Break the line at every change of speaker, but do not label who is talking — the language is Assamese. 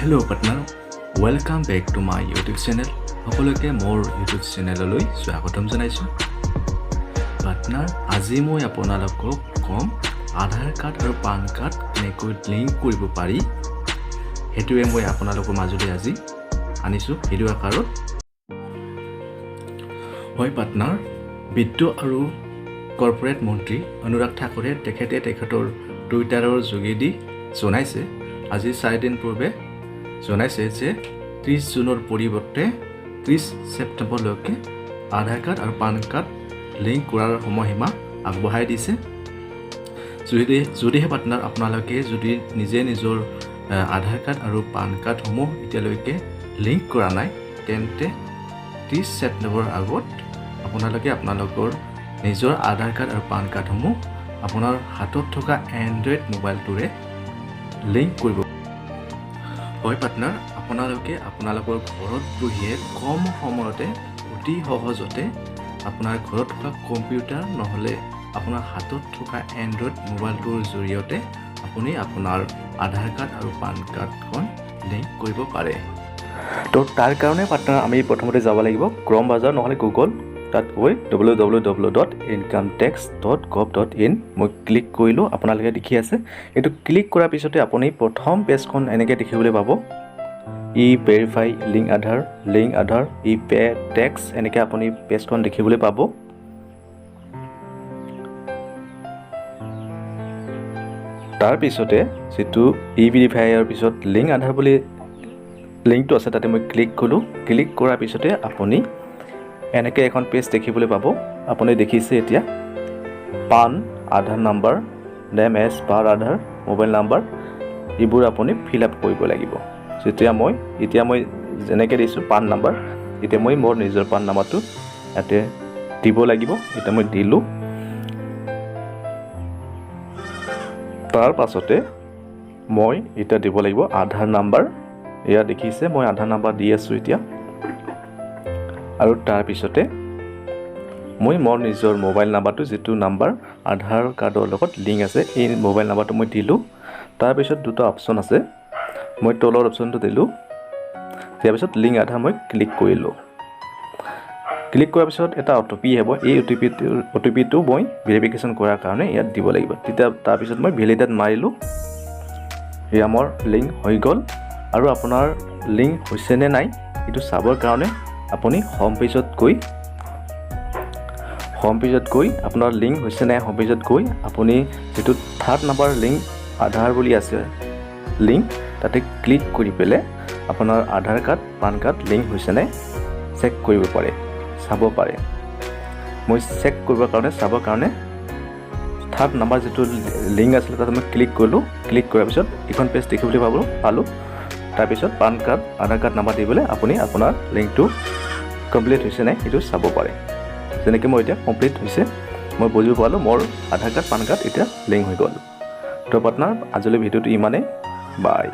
Hello partner, welcome back to my YouTube channel. সকলোকে মোৰ YouTube চেনেললৈ স্বাগতম জনাইছো। partner, আজি মই আপোনালোকক কম আধাৰ কাৰ্ড আৰু পান কাৰ্ড কেনেকৈ লিংক কৰিব পাৰি। হেতুৱে মই আপোনালোকৰ মাজলৈ আজি আনিছো ভিডিও আকাৰত। হয় partner, বিদ্যুৎ আৰু কৰ্পোৰেট মন্ত্ৰী অনুৰাগ ঠাকুৰে তেখেতৰ টুইটাৰৰ যোগেদি জনাইছে আজি 4 দিন পূৰ্বে জনাইছে যে 30 জুনৰ পৰিৱৰ্তে 30 ছেপ্টেম্বৰলৈকে আধাৰ কাৰ্ড আৰু পান কাৰ্ড লিংক কৰাৰ সময়সীমা আগবঢ়াই দিছে। যদিহে পাৰ্টনাৰ আপোনালোকে যদি নিজে নিজৰ আধাৰ কাৰ্ড আৰু পান কাৰ্ডসমূহ এতিয়ালৈকে লিংক কৰা নাই তেন্তে 30 ছেপ্টেম্বৰৰ আগত আপোনালোকে আপোনালোকৰ নিজৰ আধাৰ কাৰ্ড আৰু পান কাৰ্ডসমূহ আপোনাৰ হাতত থকা এণ্ড্ৰইড মোবাইলটোৰে লিংক কৰিব। হয় পাৰ্টনাৰ, আপোনালোকে আপোনালোকৰ ঘৰত বহিয়ে কম সময়তে অতি সহজতে আপোনাৰ ঘৰত থকা কম্পিউটাৰ নহলে আপোনাৰ হাতত থকা এণ্ড্ৰইড মোবাইলটোৰ জৰিয়তে আপুনি আপোনাৰ আধাৰ কাৰ্ড আৰু পান কাৰ্ডখন লিংক কৰিব পাৰে। তো তাৰ কাৰণে পাৰ্টনাৰ আমি প্ৰথমতে যাব লাগিব ক্ৰম ব্ৰাউজাৰ নহলে গুগল, তাত গৈ www.incometax.gov.in মই ক্লিক কৰিলোঁ। আপোনালোকে দেখি আছে এইটো ক্লিক কৰাৰ পিছতে আপুনি প্ৰথম পেজখন এনেকৈ দেখিবলৈ পাব। ই ভেৰিফাই লিংক আধাৰ ই পে টেক্স এনেকৈ আপুনি পেজখন দেখিবলৈ পাব। তাৰপিছতে যিটো ই ভেৰিফাইৰ পিছত লিংক আধাৰ বুলি লিংকটো আছে তাতে মই ক্লিক কৰিলোঁ। ক্লিক কৰাৰ পিছতে আপুনি এনেকৈ এখন পেজ দেখিবলৈ পাব। আপুনি দেখিছে এতিয়া পান, আধাৰ নাম্বাৰ, নেম এজ পাৰ আধাৰ, মোবাইল নাম্বাৰ এইবোৰ আপুনি ফিল আপ কৰিব লাগিব। এতিয়া মই যেনেকৈ দিছোঁ পান নাম্বাৰ, এতিয়া মই মোৰ নিজৰ পান নাম্বাৰটো ইয়াতে দিব লাগিব। এতিয়া মই দিলোঁ। তাৰ পাছতে মই এতিয়া দিব লাগিব আধাৰ নাম্বাৰ। এয়া দেখিছে মই আধাৰ নাম্বাৰ দি আছোঁ এতিয়া। আৰু তাৰপিছতে মই মোৰ নিজৰ মোবাইল নাম্বাৰটো যিটো নাম্বাৰ আধাৰ কাৰ্ডৰ লগত লিংক আছে এই মোবাইল নাম্বাৰটো মই দিলোঁ। তাৰপিছত দুটা অপশ্যন আছে, মই তলৰ অপশ্যনটো দিলোঁ। তাৰপিছত লিংক আধাৰ মই ক্লিক কৰিলোঁ। ক্লিক কৰাৰ পিছত এটা অ'টিপি আহিব। এই অ'টিপিটো মই ভেৰিফিকেশ্যন কৰাৰ কাৰণে ইয়াত দিব লাগিব। তেতিয়া তাৰপিছত মই ভেলিডেট মাৰিলোঁ। এয়া মোৰ লিংক হৈ গ'ল। আৰু আপোনাৰ লিংক হৈছে নে নাই এইটো চাবৰ কাৰণে আপুনি হোম পেজত গৈ আপোনাৰ লিংক হৈছে নাই হোম পেজত গৈ আপুনি যিটো 3rd নাম্বাৰ লিংক আধাৰ বুলি আছে লিংক তাতে ক্লিক কৰি পেলাই আপোনাৰ আধাৰ কাৰ্ড পান কাৰ্ড লিংক হৈছে নাই চেক কৰিব পাৰে, চাব পাৰে। মই চেক কৰিবৰ কাৰণে চাবৰ কাৰণে 3rd নাম্বাৰ যিটো লিংক আছিলে তাতে মই ক্লিক কৰিলোঁ। ক্লিক কৰাৰ পিছত এখন পেজ দেখিবলৈ পালোঁ। তাৰপিছত পান কাৰ্ড আধাৰ কাৰ্ড নাম্বাৰ দি পেলাই আপুনি আপোনাৰ লিংকটো কমপ্লিট হৈছে নাই সেইটো চাব পাৰে। যেনেকৈ মই এতিয়া কমপ্লিট হৈছে মই বুজিব পালোঁ মোৰ আধাৰ কাৰ্ড পান কাৰ্ড এতিয়া লিংক হৈ গ'ল। তো পাৰ্টনাৰ আজিলৈ ভিডিঅ'টো ইমানেই। বাই।